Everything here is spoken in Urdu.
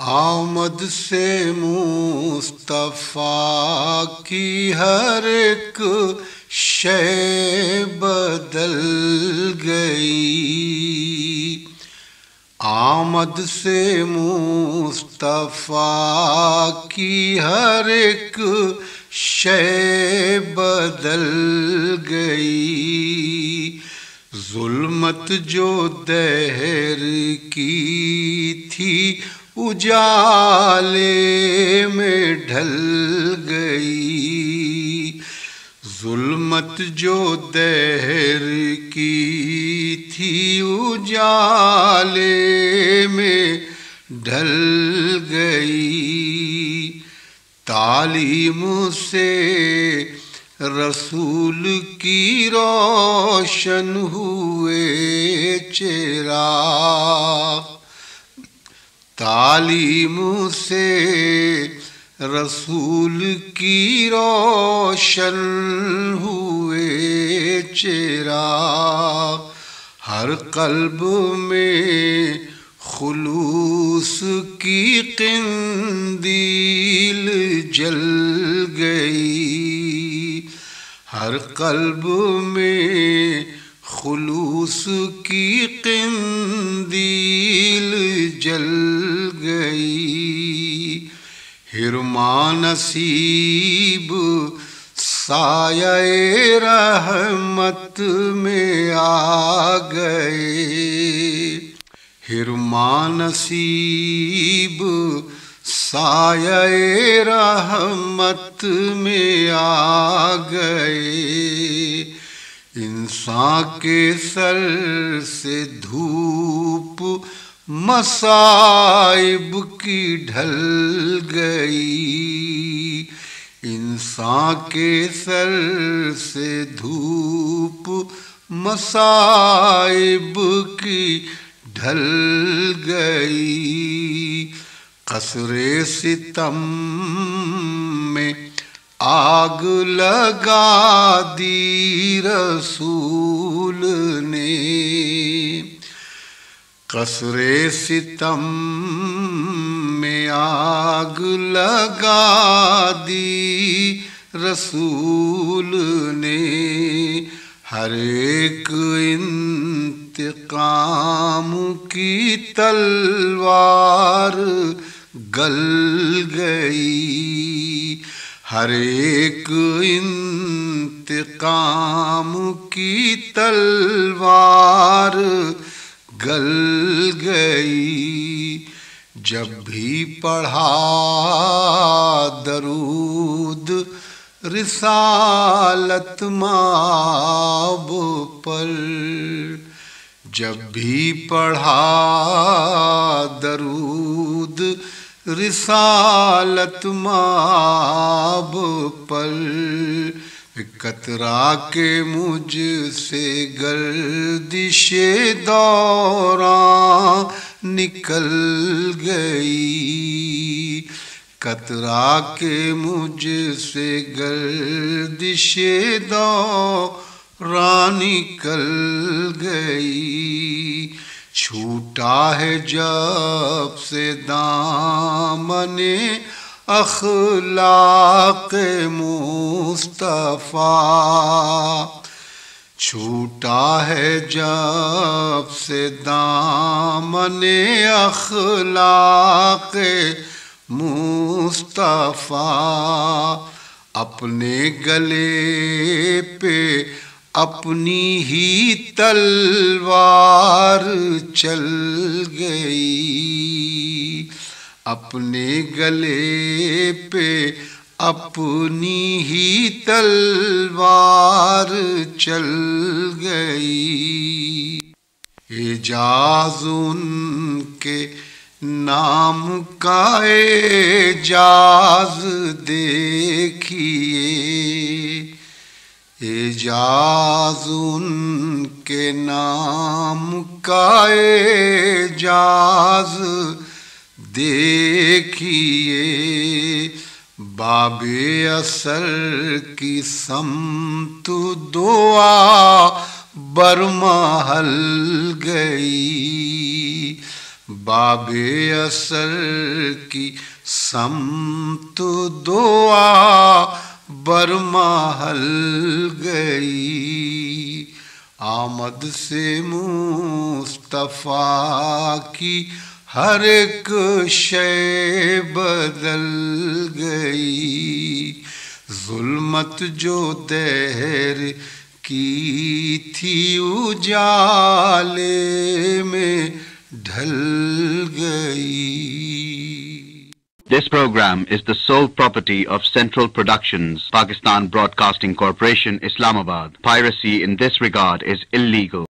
آمد سے مصطفیٰ کی ہر ایک شے بدل گئی، آمد سے مصطفیٰ کی ہر ایک شے بدل گئی، ظلمت جو دہر کی تھی اجالے میں ڈھل گئی، ظلمت جو دہر کی تھی اجالے میں ڈھل گئی، تعلیم سے رسول کی روشن ہوئے چراغ، تعلیم سے رسول کی روشن ہوئے چراغ، ہر قلب میں خلوص کی قندیل جل گئی، ہر قلب میں خلوص کی قندیل جل گئی، حرمان نصیب سایہ رحمت میں آ گئے، حرمان نصیب سایہ رحمت میں آ گئے، انسان کے سر سے دھوپ مصائب کی ڈھل گئی، انسان کے سر سے دھوپ مصائب کی ڈھل گئی، قصر ستم میں آگ لگا دی رسول نے، قصر ستم میں آگ لگا دی رسول نے، ہر ایک انتقام کی تلوار گل گئی، ہر ایک انتقام کی تلوار گل گئی، جب بھی پڑھا درود رسالت مآب پر، جب بھی پڑھا درود رسالت مآب پر، قطرہ کے مجھ سے گردش دوراں نکل گئی، قطرہ کے مجھ سے گردش دوراں نکل گئی، چھوٹا ہے جب سے دامن اخلاق مصطفیٰ، چھوٹا ہے جب سے دامن اخلاق مصطفیٰ، اپنے گلے پہ اپنی ہی تلوار چل گئی، اپنے گلے پہ اپنی ہی تلوار چل گئی، اعجاز ان کے نام کا اعجاز دیکھیے، اعجاز ان کے نام کا اعجاز دیکھیے، باب اثر کی سمت دعا برمحل گئی، باب اثر کی سمت دعا برمحل گئی، آمد سے مصطفیٰ کی ہر ایک شے بدل گئی، ظلمت جو دہر کی تھی اجالے میں ڈھل گئی۔ This program is the sole property of Central Productions, Pakistan Broadcasting Corporation, Islamabad. Piracy in this regard is illegal.